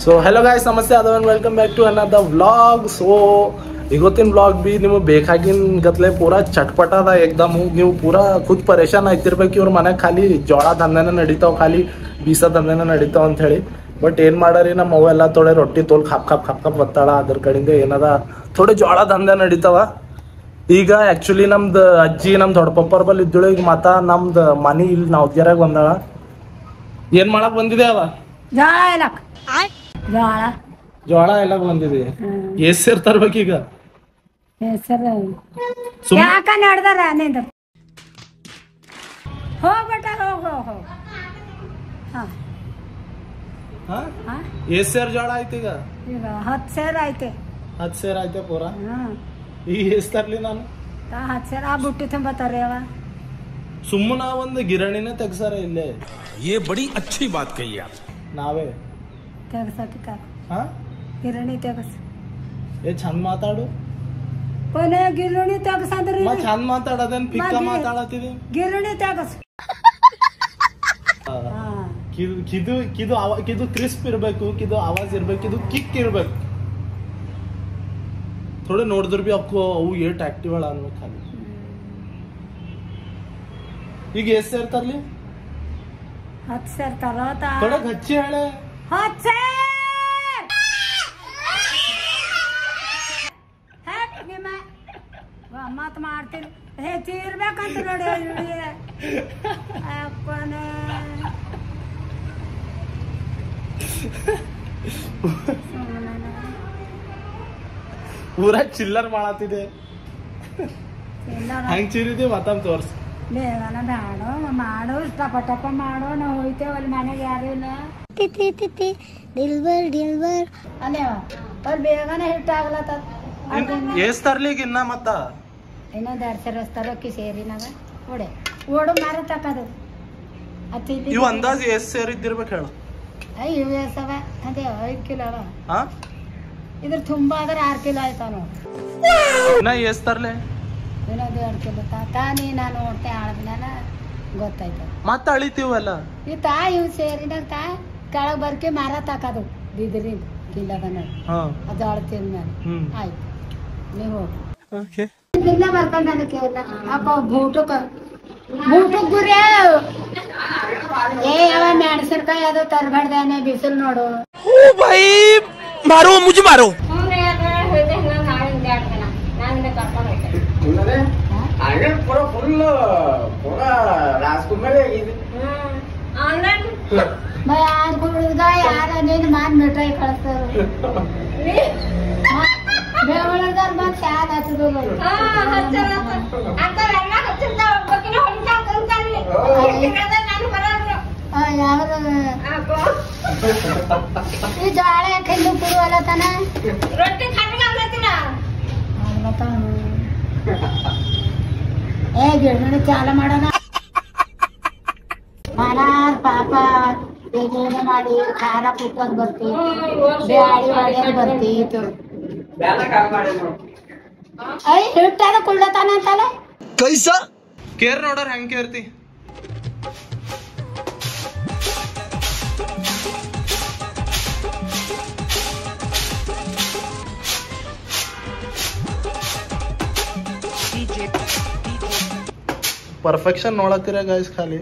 So hello guys, ನಮಸ್ತೆ ಅದವನ್ welcome back to another vlog. So ಇವತ್ತಿನ ವ್ಲಾಗ್ ಬಿ ನಿಮಗೆ ಬೇಕಾಗಿನ ಗತ್ಲೆ ಪೂರಾ ಚಟ್ಪಟ ಅದ ಏಕ್ದಮ್. ನೀವು ಪೂರಾ ಖುದ್ ಪರೇಶಾನ್ ಆಯ್ತಿರ್ಬೇಕು. ಇವ್ರ ಮನೆಗೆ ಖಾಲಿ ಜೋಳ ದಂಧೆನ ನಡೀತಾವ, ಖಾಲಿ ಬೀಸ ದಂಧೆನ ನಡೀತಾವ ಅಂತ ಹೇಳಿ. ಬಟ್ ಏನು ಮಾಡಾರಿ, ನಮ್ಮ ಅವೆಲ್ಲ ಥೋಡೆ ರೊಟ್ಟಿ ತೋಲ್ ಖಪ್ ಖಪ್ ಖಪ್ ಖಪ್ ಬತ್ತಾಳ. ಅದ್ರ ಕಡೆಯಿಂದ ಏನದ ಥೋಡೆ ಜೋಳ ದಂಧೆ ನಡೀತಾವ. ಈಗ ಆ್ಯಕ್ಚುಲಿ ನಮ್ದು ಅಜ್ಜಿ ನಮ್ಮ ದೊಡ್ಡಪ್ಪರ ಬಲ್ಲಿ ಇದ್ದಳು. ಈಗ ಮತ್ತ ನಮ್ದು ಮನೆ ಇಲ್ಲಿ ನವದ್ಯಾರಾಗ ಬಂದಾಳ. ಏನು ಮಾಡಕ್ ಬಂದಿದೆ ಅವ? ಜೋಳ ಎಲ್ಲ ಬಂದಿದೆ. ಎಷ್ಟ್ ಸೇರ್ ತರ್ಬೇಕೀಗ? ಯಾಕ ನಡ್ದಾರ ನಿಂದ ಹೋಗ್ಬೇಟ ಹೋಗ್ ಎಷ್ಟ್ ಸೇರ್ ಜೋಳ ಆಯ್ತು ಈಗ? 10 ಸೇರ್ ಐತೆ. 10 ಸೇರ್ ಆಯ್ತೆ ಪೂರಾ. ಈಗ ಎಷ್ಟ್ ತರ್ಲಿ ನಾನು? 10 ಸೇರ್ ಆ ಬುಟ್ಟಿ ತುಂಬತಾರ ಅವ. ಸುಮ್ಮನ ಒಂದು ಗಿರಣಿನೇ ತೆಗ್ಸಾರ ಇಲ್ಲೇ. ये बड़ी अच्छी बात कही आप. ನಾವೇ ತೆಗ್ಸಕ ಹಾ ಗಿರಣಿ ತೆಗ್ಸ. ಏ ಚಂದ ಮಾತಾಡು. ಕೊನೆ ಗಿರಣಿ ತೆಗ್ಸಂದ್ರಿ ಚಂದ ಮಾತಾಡೋದೇನ್ ಪಿಕ್ಕ ಮಾತಾಡತ್ತಿದಿ? ಗಿರಣಿ ತೆಗ್ಸ. ಕಿದು ಕ್ರಿಸ್ಪ್ ಇರ್ಬೇಕು, ಕಿದು ಆವಾಜ್ ಇರ್ಬೇಕು, ಇದು ಕಿಕ್ ಇರ್ಬೇಕು. ಥೋಡೆ ನೋಡಿದ್ರ ಬಿ ಅಕ್ಕೋ ಅವು ಏಟ್ ಆಕ್ಟಿವ್ ಅಳ ಅನ್ಬೇಕು ಖಾಲಿ. ಈಗ ಎಷ್ಟ್ ಸೇರ್ ತರ್ಲಿ? 10 ಸೇರ್ ತರೋತ. ಥೋಡೆ ಹಚ್ಚಿ ಹೇಳೆ. 10 ಸೇರ್ ನಿಮ್ಮ ಗಮ್ಮತ್ ಮಾಡ್ತೀನಿ. ಹೆಚ್ಚಿರ್ಬೇಕಂತ ನೋಡಿ. ಅಪ್ಪನೇ ಪೂರಾ ಚಿಲ್ಲರ್ ಮಾಡತ್ತಿದೆ. ಹೆಂಗ್ ಚಿರಿದಿ ಮತ್ತೊಂದು ತೋರ್ಸ್. ಬೇಗನ ಬೇಡ ಮಾಡು, ಟಪ ಮಾಡು. ನಾವು ಹೋಯ್ತೇವಲ್ಲಿ ಮನೆಗೆ ಯಾರು ಇಲ್ಲ. ಅಲ್ಲೇವ ಅವ್ರು ಬೇಗನೆ ಹಿಟ್ಟಾಗ್ಲತ್ತ. ಎಷ್ಟ್ ತರ್ಲಿಗ ಇನ್ನ ಮತ್ತ? ಇನ್ನೊಂದು 2 ಸೇರ್ ತರೋಕಿ ಸೇರಿನಾಗ ಓಡೆ ಓಡು ಮಾರ ತಕ್ಕದು. ಇವ್ ಅಂದಾಜ್ ಎಷ್ಟ್ ಸೇರ್ ಇದ್ದಿರ್ಬೇಕು ಹೇಳು? ಇವು ಎಸವ ಅದೇ 5 ಕಿಲೋ ಅವ. ಹಾ ಇದ್ರ ತುಂಬಾ ಆದ್ರೆ 6 ಕಿಲೋ ಆಯ್ತಾವ ನಾವು. ಇನ್ನ ಎಷ್ಟ್ ತರ್ಲೆ? ಇನ್ನೊಂದು 2 ಕಿಲೋ ತಾನಿ ನಾನು ನೋಡ್ತೆ ಆಳದ್ನಾನ ಗೊತ್ತಾಯ್ತು. ಮತ್ತ ಅಳಿತೀವಲ್ಲ ಈ ಇವ್ ಸೇರಿನಾಗ ಕೆಳಗ್ ಬರ್ಕೆ ಮಾರ ತಕ್ಕದು ಬಿದ್ರಿಂದ ಕಿಲ್ಲದನ್ನ ಅದು ಅಳ್ತೀನಿ ನಾನು. ಆಯ್ತು ನೀವು ಇಲ್ಲ ಬರ್ಕೊಂಡು ನನಗೆ ಕೇಳ ಅಪ್ಪ ಬೂಟಕ್ ಗುರಿ ಯಾವ ಮೆಣಸಿನ್ಕಾಯಿ ಅದು ತರಬೇಡ್ದೇನೆ ಬಿಸಿಲು ನೋಡು. मारो मुझे मारो. ಯಾರ ನೀನು ಮಾನ್ ಮಿಠಾಯಿ ಕಳಿಸ್ತಾರ ಬೆವಳದಾರ ಬಂದ್ ಶಾದ ಹಚ್ಚದು. ಈ ಜೋಳ ಯಾಕೆಂದು ಕುರುವಲ್ಲ ತಾನ ರೊಟ್ಟಿ ಏ ಗಿಡಣಿ ಚಾಲ ಮಾಡೋಣ. ಮನಾರ್ ಪಾಪ ಬೇಗನೆ ಮಾಡಿ ಖಾರ ಕುಕ್ಕರ್ ಬರ್ತಿ, ಬ್ಯಾಳಿ ಹೊಡ್ಯದ್ ಬರ್ತೀತು. ಹಿಟ್ಟಾದ ಕುಳ್ಳತಾನ ಅಂತಲ್ಲ कैसा ಕೇರ್ ನೋಡ್ರ ಹೆಂಗ್ ಕೇರ್ತಿ. ಪರ್ಫೆಕ್ಷನ್ ನೋಡತ್ತೀರ ಗಾಯ್ಸ್ ಖಾಲಿ.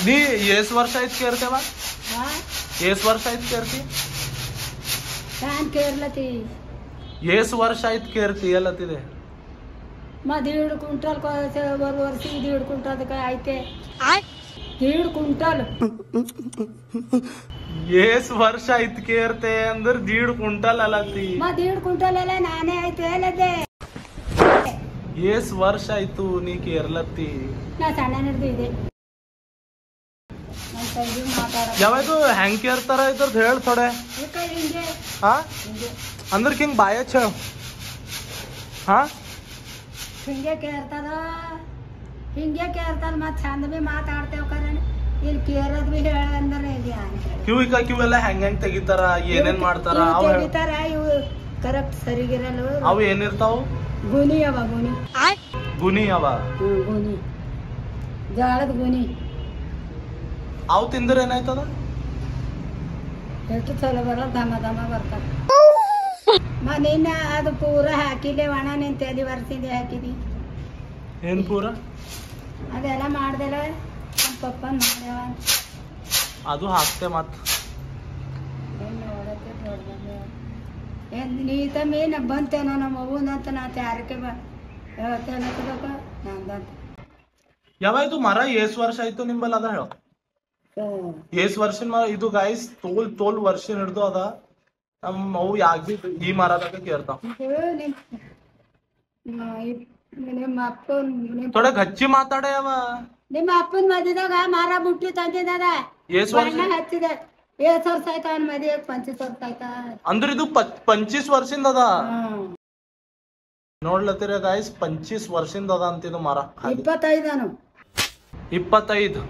ನೀ ಎಷ್ಟ್ ವರ್ಷ ಆಯ್ತು ಕೇರ್ತೇವ? ಎಷ್ಟ್ ವರ್ಷ ಆಯ್ತು ಕೇರ್ತಿ? ಕೇರ್ಲತಿ ಎಷ್ಟ್ ವರ್ಷ ಆಯ್ತು ಕೇರ್ತಿ ಎಲ್ಲತ್ತಿದೆ? 1.5 ಕ್ವಿಂಟಲ್ ಬರೋ ವರ್ಷ 1.5 ಕ್ವಿಂಟಲ್ ಐತೆ. 1.5 ಕ್ವಿಂಟಲ್ ಎಷ್ಟ್ ವರ್ಷ ಆಯ್ತು ಕೇರ್ತೆ ಅಂದ್ರ 1.5 ಕ್ವಿಂಟಲ್ ಅಲ್ಲತಿ. 1.5 ಕ್ವಿಂಟಲ್ ಎಲ್ಲ ನಾನೇ ಆಯ್ತು ಹೇಳದೆ. ಎಷ್ಟ್ ವರ್ಷ ಆಯ್ತು ನೀ ಕೇರ್ಲತ್ತಿ? ನಾ ಸಣ್ಣ ಹಿಡ್ದಿದೆ. ಯಾವಾಗ ಹೆಂಗ್ ಕೇರ್ತಾರ ಇದ್ರದ್ ಹೇಳ್ ಥೋಡೆ. ಹಾ ಅಂದ್ರ ಹಿಂಗ್ ಬಾಯಚ್ ಹೇಳ. ಹಾ ಹಿಂಗೆ ಕೇರ್ತಾರ ಮತ್ ಚಂದ ಬಿ ಮಾತಾಡ್ತೇವ್ ಕರೆ. ಇಲ್ಲಿ ಕೇರದ್ ಬಿ ಹೇಳ ಅಂದ್ರೆ ಕ್ಯೂ ಎಲ್ಲ ಹೆಂಗ್ ತೆಗಿತಾರ, ಏನೇನ್ ಮಾಡ್ತಾರ ತೆಗಿತಾರ. ಇವು ಕರೆಕ್ಟ್ ಸರಿಗಿರಲ್ಲ. ಅವು ಏನಿರ್ತಾವ? ಗುನಿ ಅವ ಗುನಿ ಅವ. ಗುನಿ ಜೋಳದ ಗುನಿ. ಅವು ತಿಂದ್ರೆ ಏನಾಯ್ತದ? ಎಷ್ಟು ಚಲೋ ಬರೋ ಧಮ ಧಮ ಬರ್ತಾರ. ನಿನ್ನ ಅದು ಪೂರ ಹಾಕಿದೆ ಒಣ ನಿಂತ ಎಲ್ಲಿ ವರ್ಷಿಂದ ಹಾಕಿದಿ. ಏನ್ ಪೂರ ಅದೆಲ್ಲ ಮಾಡ್ದೆಲ್ಲ ನಮ್ಮ ಪಪ್ಪ ಮಾಡ್ಯಾವ ಅದು ಹಾಕ್ತೆ ಮತ್ ನೀ ತಮ್ಮಿ ನಾ ಬಂತೇನೋ ನಮ್ಮ ಅವ್ವಂತ ನಾ ಯಾರಕ್ಕೆ ಹೇಳ್ತೇನಪ್ಪ ನಂದಂತ. ಯಾವಾಯ್ತು ಮರ ಎಷ್ಟ್ ವರ್ಷ ಆಯ್ತು ನಿಂಬಲ್ ಅದ ಹೇಳ? ಎಷ್ಟ್ ವರ್ಷದ ಮರ ಇದು ಗೈಸ್? ತೋಲ್ ವರ್ಷ ಹಿಡ್ದು ಅದ. ನಮ್ಮ ಅವು ಯಾಕ್ ಬಿ ಈ ಮರದಾಗ ಕೇರ್ತಾವ. ನಿಮ್ಮ ಅಪ್ಪನ್ ಥೋಡೆ ಗಚ್ಚಿ ಮಾತಾಡ ಯಾವ? ನಿಮ್ಮ ಅಪ್ಪನ ಮದಿದಾಗ ಮರ ಬುಟ್ಟಿ ತಂದಿದ ಎಷ್ಟ್ ವರ್ಷ ಹಚ್ಚಿದ. 7 ವರ್ಷ ಆಯ್ತಾ ಅವ್ನ ಮದುವೆ? 25 ವರ್ಷ ಆಯ್ತಾ? ಅಂದ್ರೆ ಇದು 25 ವರ್ಷದಿಂದ ಅದ. ನೋಡ್ಲತ್ತೀರ ಗೈಸ್, 25 ವರ್ಷದಿಂದ ಅದ ಅಂತಿದ್ದು ಮರ. 25 25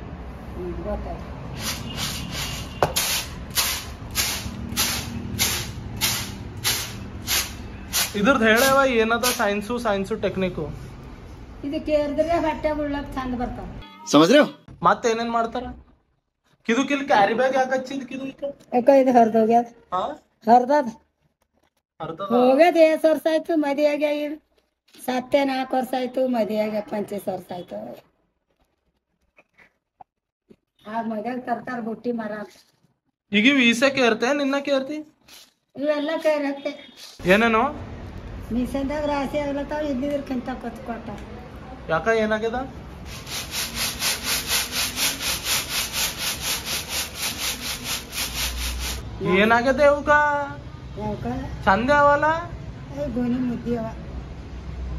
ಇದ್ರದ್ದು ಹೇಳವ ಏನದ ಸೈನ್ಸು ಟೆಕ್ನಿಕ್ಕು. ಇದು ಕೇರಿದ್ರೆ ಬಟ್ಟೆ ಉಳ್ಳಕ್ ಚಂದ ಬರ್ತಾವ. ಸಮಜ್ರೆ ಮತ್ತೇನೇನ್ ಮಾಡ್ತಾರ? ಕಿಲ್ ಕ್ಯಾರಿ ಬ್ಯಾಗ್ ಯಾಕೆ ಹಚ್ಚಿದ್? ಯಾಕ ಇದು ಹರಿದೋಗ್ಯದ. ಹರ್ದದ ಹೋಗ್ಯದ. 7 ವರ್ಷ ಆಯ್ತು ಮದುವೆಗೆ. 4 ವರ್ಷ ಆಯ್ತು ಮದುವೆಗೆ. 25 ವರ್ಷ ಆಯ್ತು. ಆ ಮದ್ಯಾಗ ತರ್ತಾರ ಬುಟ್ಟಿ ಮರ. ಈಗ ಈಸೆ ಕೇರ್ತೆ ನಿನ್ನ ಕೇರ್ತಿ? ಇವೆಲ್ಲ ಕೇರತ್ತೆ. ಏನೇನು ಮೀಸಂದಾಗ ರಾಶಿ ಆಗ್ಲತ್ತಾವ. ಇದ್ದಿದ್ರಕ್ಕಿಂತ ಕೊಟ್ಟ. ಯಾಕ ಏನಾಗ್ಯದ? ಏನಾಗ್ಯದ ಇವಕ್ಕ? ಯಾಕ ಚಂದ ಅವಲ್ಲ? ಗುನಿ ಮುದ್ದಿ ಅವ.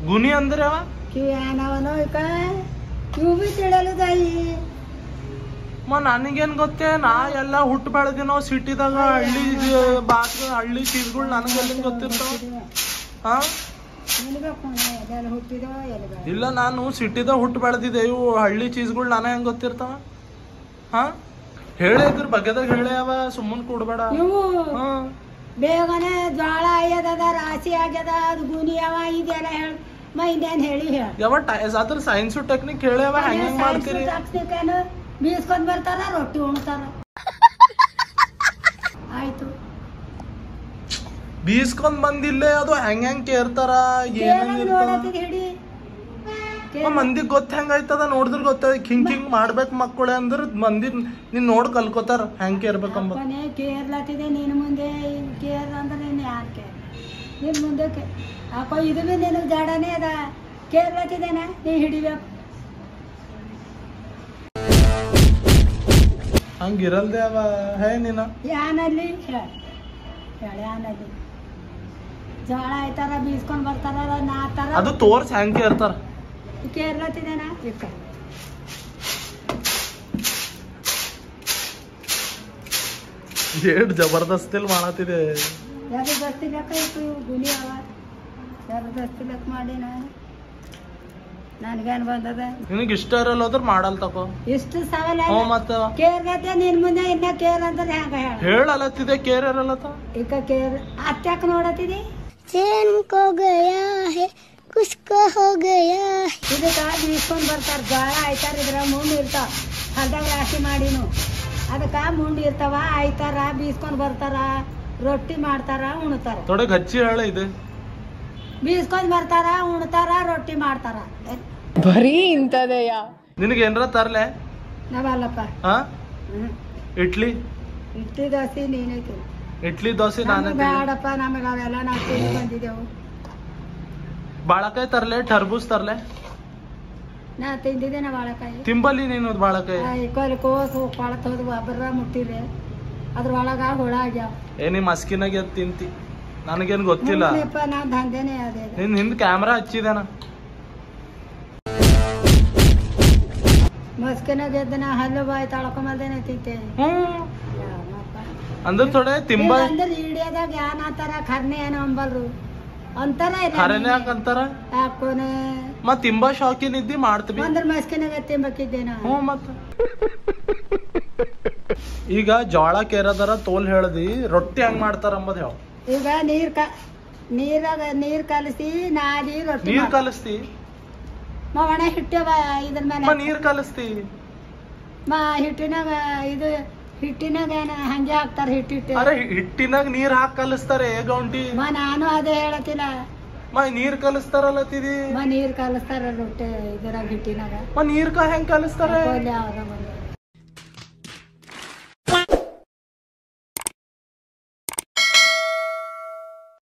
ಗುನಿ ಅಂದ್ರೆ ಅವ ಕಿವಿ ಏನವನೋ ಈಗ ಕಿವಿ ಬಿ ತಿಳಲು ತಾಯಿ. ನನಗೇನ್ ಗೊತ್ತೇ? ನಾ ಎಲ್ಲ ಹುಟ್ಟು ಬೆಳೆದಿನೋ ಸಿಟಿದಾಗ. ಹಳ್ಳಿ ಬಾಕ್ಲ ಹಳ್ಳಿ ಚೀಸ್ಗಳು ನನಗೆಲ್ಲ ಗೊತ್ತಿರ್ತಾವ. ಹಾ ಇಲ್ಲ, ನಾನು ಸಿಟಿದಾಗ ಹುಟ್ಟು ಬೆಳೆದಿದ್ದೆ. ಇವು ಹಳ್ಳಿ ಚೀಸ್ಗಳು ನನಗೆ ಹೆಂಗ್ ಗೊತ್ತಿರ್ತಾವ? ಹಾ ಹೇಳಿ, ಇದ್ರ ಬಗ್ಗೆದಾಗ ಹೇಳಿ. ಅವ ಸುಮ್ಮನ್ ಕೊಡ್ಬೇಡ. ಇವು ಬೇಗನೆ ಜ್ವಾಳ ಆಗ್ಯದ, ರಾಶಿ ಆಗ್ಯದ, ಅದು ಗುನಿ ಅವ. ಇದೆಲ್ಲ ಹೇಳ ಇನ್ನೇನ್ ಹೇಳಿ ಹೇಳ. ಯಾವ ಅದ್ರ ಸೈನ್ಸು ಟೆಕ್ನಿಕ್ ಹೇಳಿ ಅವ ಹೆಂಗ್ ಮಾಡ್ತೀರಿ? ಬೀಸ್ಕೊಂಡ್ ಬರ್ತಾರ, ರೊಟ್ಟಿ ಉಣ್ತಾರ. ಆಯ್ತು, ಬೀಸ್ಕೊಂಡ್ ಬಂದಿಲ್ಲೇ ಅದು ಹೆಂಗ್ ಕೇರ್ತಾರ? ಹಿಡಿ ಮಂದಿಗ್ ಗೊತ್ತ ಹೆಂಗಾಯ್ತದ? ನೋಡಿದ್ರ ಗೊತ್ತ. ಹಿಂಗ್ ಮಾಡ್ಬೇಕು ಮಕ್ಕಳೇ ಅಂದ್ರ ಮಂದಿ ನೀನ್ ನೋಡ್ ಕಲ್ಕೋತಾರ ಹೆಂಗ್ ಕೇರ್ಬೇಕಂಬ. ಕೇರ್ಲತ್ತಿದೆ ನಿನ್ ಮುಂದೆ. ಕೇರ್ ಅಂದ್ರೆ ನೀನ್ ಯಾರ್ ಕೇರ್? ನಿನ್ ಮುಂದೆ ಅಪ್ಪ ಇದು ಬಿ ನಿನಗ್ ಜಾಡನೇ ಅದ. ಕೇರ್ಲತ್ತಿದೇನ ನೀ ಹಿಡಿಬೇಕು. ಹಂಗಿರಲ್ದೆ ಅವ ಹೇ ನೀನ. ಯಾನಲ್ಲಿ ಯಾನಲ್ಲಿ ಜೋಳ ಆಯ್ತಾರ, ಬೀಸ್ಕೊಂಡ್ ಬರ್ತಾರ, ನಾತಾರ. ಅದು ತೋರ್ಸ್ ಹೆಂಗ್ ಕೇರ್ತಾರ? ಕೇರ್ಲತ್ತಿದೇನ ಏಟ್ ಜಬರ್ದಸ್ತಿಲ್ ಮಾಡತ್ತಿದೆ. ಜಬರ್ದಸ್ತಿ ಬೇಕಾಯ್ತು. ಗುನಿ ಅವ ಜಬರ್ದಸ್ತಿ ಲೆಕ್ಕ ಮಾಡಿನ. ನನ್ಗೇನ್ ಬಂದದ? ನಿನಗ್ ಇಷ್ಟ ಇರಲ್ಲ ಹೋದ್ರ ಮಾಡಲ್ ತಕೋ. ಇಷ್ಟು ಸವಾಲ ಮತ್ತ ಕೇರ್ಗತ್ತೆ ನಿನ್ ಮುಂದೆ. ಇನ್ನ ಕೇರ್ ಅಂದ್ರೆ ಹೆಂಗ ಹೇಳಲತ್ತಿದೆ? ಕೇರ್ ಇರಲ್ಲತ್ತ ಈಗ ಕೇರ್ ಅತ್ಯಾಕ ನೋಡತ್ತಿದಿ? ಇದಕ್ಕ ಬೀಸ್ಕೊಂಡ್ ಬರ್ತಾರ. ಜ್ವಾಳ ಆಯ್ತಾರ, ಇದ್ರ ಮುಂಡ್ ಇರ್ತಾವ. ಹೊಲ್ದಾಗ ರಾಶಿ ಮಾಡಿನು ಅದಕ್ಕ ಮುಂಡ್ ಇರ್ತಾವ. ಆಯ್ತಾರ, ಬೀಸ್ಕೊಂಡ್ ಬರ್ತಾರ, ರೊಟ್ಟಿ ಮಾಡ್ತಾರ, ಉಣ್ತಾರ. ಥೋಡೆ ಗಚ್ಚಿ ಹೇಳ ಇದೆ. ಬೀಸ್ಕೊಂಡ್ ಬರ್ತಾರ, ಉಣ್ತಾರ, ರೊಟ್ಟಿ ಮಾಡ್ತಾರ. ಬರೀ ಇಂತದೆಯ. ನಿನಗೆ ಏನ್ರ ತರ್ಲೆ? ನಾವಲ್ಲಪ್ಪ. ಇಡ್ಲಿ ದೋಸೆ ನೀನೈತಿ. ಇಡ್ಲಿ ದೋಸೆ ನಾನು ಬೇಡಪ್ಪ. ನಮಗ ಅವೆಲ್ಲ ನಾವು ತಿಂದು ಬಂದಿದ್ದೆವು. ಬಾಳಕಾಯಿ ತರ್ಲೆ? ಟರ್ಬೂಸ್ ತರ್ಲೆ? ನಾ ತಿಂದಿದ್ದೇನೆ ಬಾಳೆಕಾಯಿ. ತಿಂಬಲ್ಲಿ ನೀನು ಬಾಳಕಾಯಿ. ಕೋಸು ಕೊಳತ್ ಹೋದ್ ಒಬ್ಬರ ಮುಟ್ಟಿರಿ, ಅದ್ರೊಳಗ ಹುಳ ಆಗ್ಯಾವ. ನಿಮ್ ಮಸ್ಕಿನಾಗ ತಿಂತಿ? ನನಗೇನ್ ಗೊತ್ತಿಲ್ಲ. ನಾ ದಂಧೆನೆ ಅದೇ. ನಿನ್ ಹಿಂದ್ ಕ್ಯಾಮ್ರಾ ಹಚ್ಚಿದೇನ? ಮಸ್ಕಿನಾಗ ಎದ್ದನ ಹಲ್ಲು ಬಾಯಿ ತಳ್ಕೊಂಬಲ್ದೇನೆ ತಿಂತೆ. ಅಂದ್ರೆ ಥೋಡೆ ತಿಂಬ ಅಂದ್ರೆ ಹಿಡಿಯೋದಾಗ ಯಾನ್ ಆತರ ಖರ್ನೆ ಏನೋ ಅಂಬಲ್ರು ಅಂತಾರ. ಖರೇನೆ ಯಾಕಂತಾರ? ಯಾಕೋನೆ ಮತ್ ತಿಂಬ ಶಾಕಿನ್ ಇದ್ದಿ ಮಾಡ್ತೀವಿ ಅಂದ್ರೆ ಮಸ್ಕಿನಾಗ ತಿಂಬಕಿದ್ದೇನ. ಮತ್ತ ಈಗ ಜೋಳ ಕೇರದರ ತೋಲ್ ಹೇಳ್ದಿ, ರೊಟ್ಟಿ ಹೆಂಗ್ ಮಾಡ್ತಾರ ಅಂಬದ್ ಹೇಳ. ಈಗ ನೀರ್ ಕಲಸಿ ನಾದಿ ರೊಟ್ಟಿ. ನೀರ್ ಕಲಸ್ತಿ? ಒಣ ಹಿಟ್ಟವ ಇದ್ರ ಮೇಲೆ ನೀರ್ ಕಲಸ್ತಿ? ಹಿಟ್ಟಿನಾಗ ಇದು ಹಿಟ್ಟಿನಾಗ ಹಂಗೆ ಹಾಕ್ತಾರ ಹಿಟ್ಟಿಟ್ಟು ಅರೆ ಹಿಟ್ಟಿನಾಗ ನೀರ್ ಹಾಕಿ ಕಲಿಸ್ತಾರೆ ಗೌಂಟಿ ನಾನು ಅದೇ ಹೇಳತಿಲ್ಲ ನೀರ್ ಕಲಿಸ್ತಾರಲ್ಲತ್ತಿದಿ ನೀರ್ ಕಲಿಸ್ತಾರ ರೊಟ್ಟಿ ಇದ್ರಾಗ ಹಿಟ್ಟಿನಾಗ ನೀರ್ ಹೆಂಗ್ ಕಲಿಸ್ತಾರೆ ಯಾವ್ದ